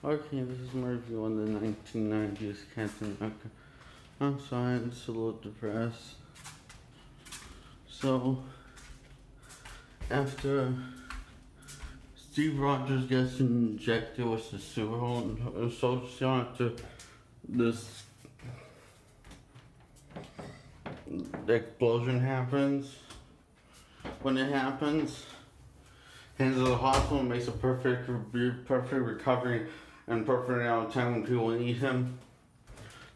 Okay, this is my review on the 1990s Captain America. I'm sorry, I'm just a little depressed. So, after Steve Rogers gets injected with the soldier serum after this the explosion happens, when it happens, hands to the hospital, makes a perfect recovery and perfect amount of time when people need him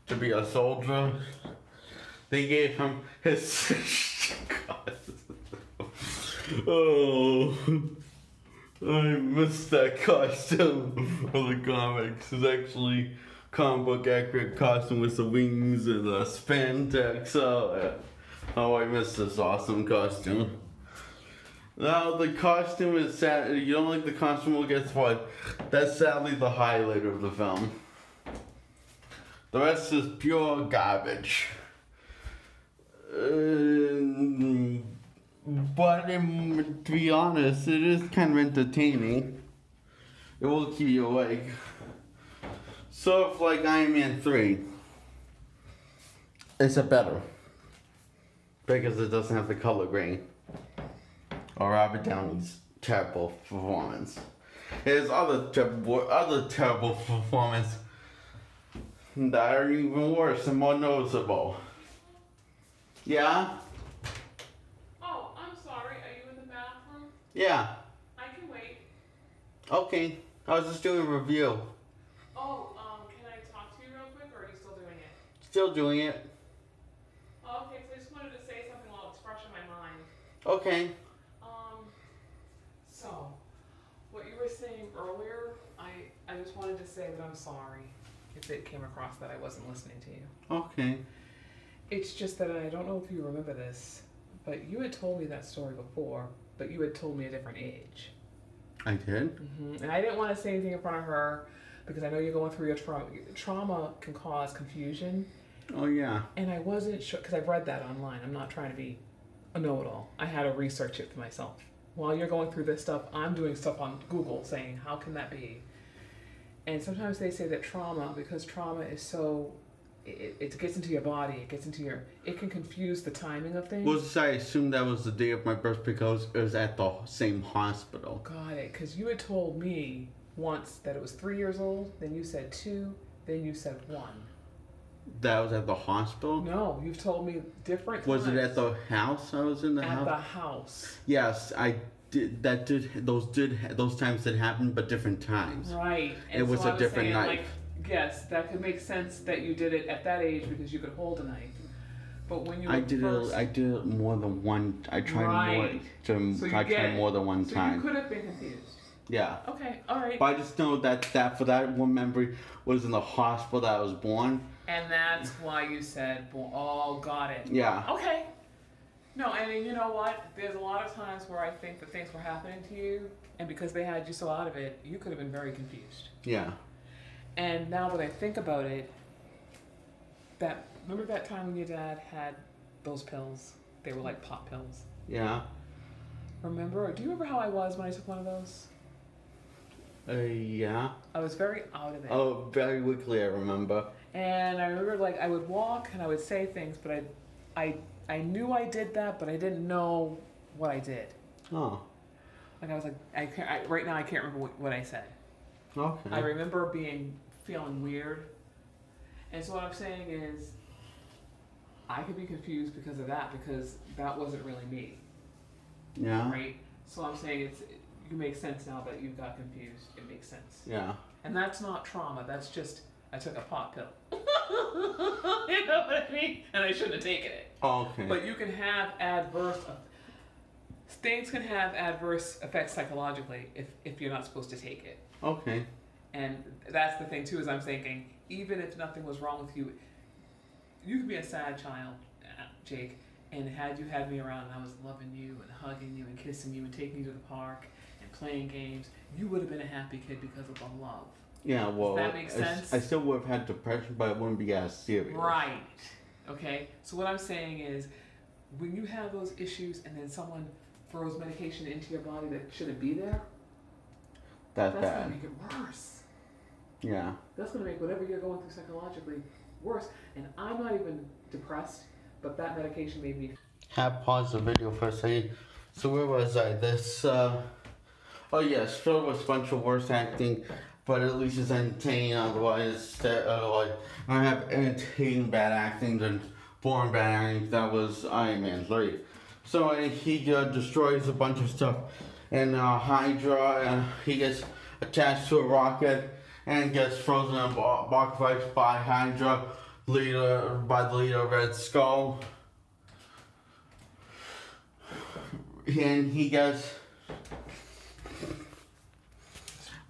to be a soldier. They gave him his oh, I missed that costume of the comics. It's actually comic book accurate costume with the wings and the spandex. Oh, I missed this awesome costume. Now the costume is sad. You don't like the costume? Well, guess what? That's sadly the highlight of the film. The rest is pure garbage. But to be honest, it is kind of entertaining. It will keep you awake. Sort of like Iron Man 3. Except better. Because it doesn't have the color green. Or Robert Downey's terrible performance. His other terrible performance that are even worse and more noticeable. Yeah? Oh, I'm sorry. Are you in the bathroom? Yeah. I can wait. Okay. I was just doing a review. Oh, can I talk to you real quick, or are you still doing it? Still doing it. Oh, okay, so I just wanted to say something while it's fresh in my mind. Okay. So, what you were saying earlier, I just wanted to say that I'm sorry if it came across that I wasn't listening to you. Okay. It's just that I don't know if you remember this, but you had told me that story before, but you had told me a different age. I did? And I didn't want to say anything in front of her because I know you're going through your trauma. Trauma can cause confusion. Oh, yeah. And I wasn't sure, because I've read that online. I'm not trying to be a know-it-all. I had to research it for myself. While you're going through this stuff, I'm doing stuff on Google saying, how can that be? And sometimes they say that trauma, because trauma is so, it gets into your body, it can confuse the timing of things. Well, I assumed that was the day of my birth because it was at the same hospital. Got it, because you had told me once that it was 3 years old, then you said 2, then you said 1. That was at the hospital? No, you've told me different times. Was it at the house? I was in the house? At the house. Yes, I did. Those times did happen, but different times. Right. And it was a different knife. Like, yes, that could make sense that you did it at that age because you could hold a knife. But when you I did it more than one. I tried more than one time. So you could have been confused. Yeah. Okay. All right. But I just know that for that one memory was in the hospital that I was born. And that's why you said, oh, got it. Yeah. Okay. No, and you know what? There's a lot of times where I think that things were happening to you, and because they had you so out of it, you could have been very confused. Yeah. And now that I think about it, remember that time when your dad had those pills? They were like pop pills. Yeah. Do you remember how I was when I took one of those? Yeah. I was very out of it. Oh, very weakly, I remember. And I remember, like, I would walk and I would say things, but I knew I did that, but I didn't know what I did. Oh. Like, I was like, right now I can't remember what I said. Okay. I remember feeling weird. And so what I'm saying is, I could be confused because of that, because that wasn't really me. Yeah. Right? So I'm saying you make sense now that you got confused. It makes sense. Yeah. And that's not trauma. That's just, I took a pot pill. You know what I mean? And I shouldn't have taken it. Oh, okay. But you can have things can have adverse effects psychologically if you're not supposed to take it. Okay. And that's the thing too, is I'm thinking, even if nothing was wrong with you, you could be a sad child, Jake, and had you had me around and I was loving you and hugging you and kissing you and taking you to the park and playing games, you would have been a happy kid because of the love. Yeah, well, does that make sense? I still would have had depression, but it wouldn't be as serious. Right. Okay. So what I'm saying is, when you have those issues and then someone throws medication into your body that shouldn't be there, that's gonna bad. make it worse. Yeah. That's going to make whatever you're going through psychologically worse. And I'm not even depressed, but that medication made me. Have paused the video for a second. So where was I? Oh yes, filled with a bunch of worse acting, but at least it's entertaining. Otherwise, I have entertaining bad acting and boring bad acting. That was Iron Man 3. So he destroys a bunch of stuff, and Hydra, he gets attached to a rocket and gets frozen in a box fight by Hydra, by the leader of Red Skull. And he gets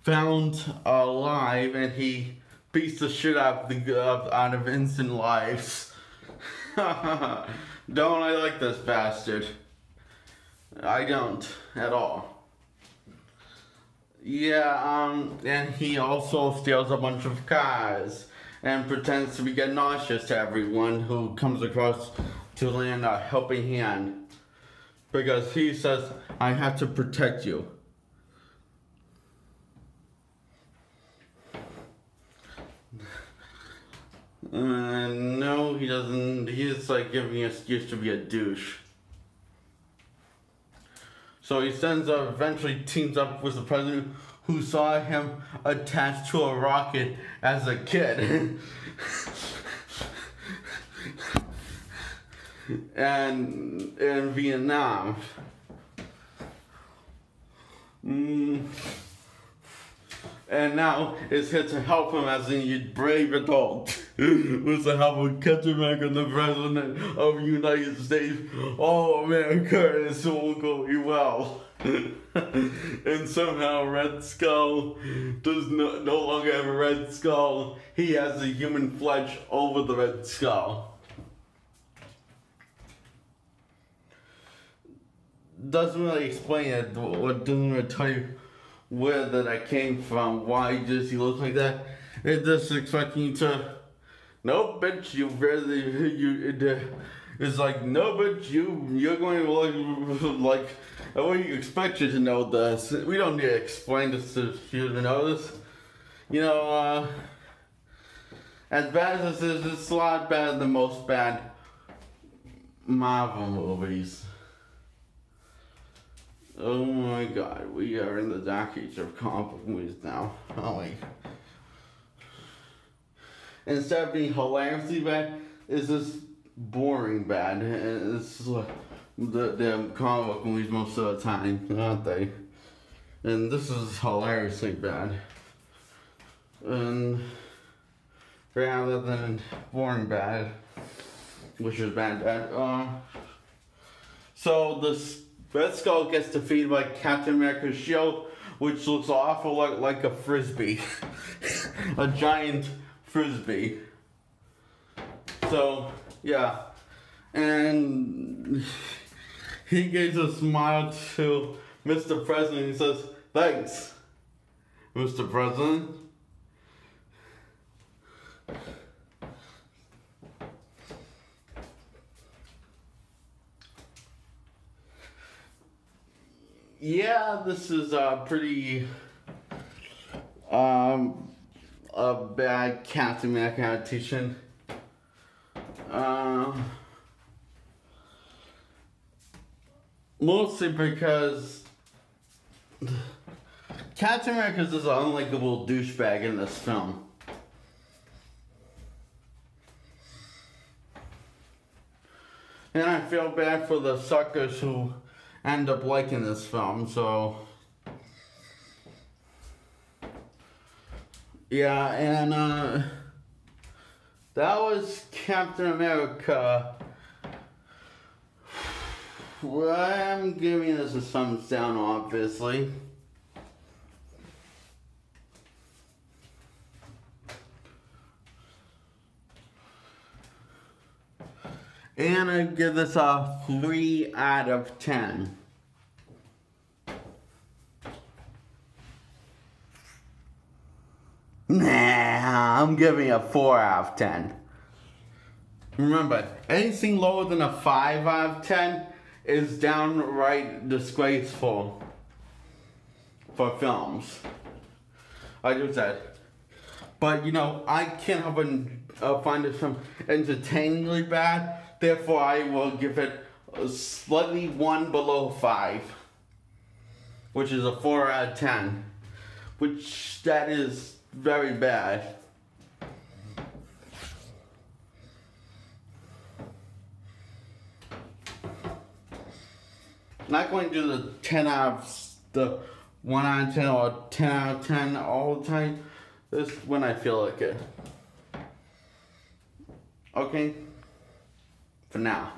found alive, and he beats the shit out of innocent lives. Don't I like this bastard? I don't at all. Yeah, and he also steals a bunch of cars and pretends to be getting nauseous to everyone who comes across to lend a helping hand. Because he says, I have to protect you. No, he doesn't. He's like giving an excuse to be a douche. So he eventually teams up with the president who saw him attached to a rocket as a kid. And in Vietnam. And now is here to help him as a brave adult with the help of Captain America, the President of the United States. Oh, America, this will go well. And somehow Red Skull does no longer have a Red Skull. He has the human flesh over the Red Skull. Doesn't really explain it, or doesn't really tell you where that came from, why does he look like that. It just expecting you to, no bitch, it's like, no bitch, you're going to like, I wouldn't expect you to know this. We don't need to explain this to you to know this. You know, as bad as this is, it's a lot better than most bad Marvel movies. Oh my god, we are in the dark age of comic book movies now, aren't we? Instead of being hilariously bad, it's just boring bad. It's like the comic book movies most of the time, aren't they? And this is hilariously bad. And rather than boring bad, which is bad. So this Red Skull gets defeated by Captain America's shield, which looks awful like a frisbee. A giant frisbee. So, yeah. And he gives a smile to Mr. President. He says, thanks, Mr. President. Yeah, this is a pretty a bad Captain America adaptation. Mostly because Captain America is an unlikable douchebag in this film. And I feel bad for the suckers who end up liking this film, so yeah, and that was Captain America. Well, I'm giving this a thumbs down, obviously. And I give this a 3 out of 10. Nah, I'm giving it a 4 out of 10. Remember, anything lower than a 5 out of 10 is downright disgraceful for films. Like I said, But, you know, I can't help but find it some entertainingly bad. Therefore, I will give it a slightly 1 below 5. Which is a 4 out of 10. Which, that is very bad. Not going to do the 10 out of the 1 out of 10 or 10 out of 10 all the time. This is when I feel like it. Okay? For now.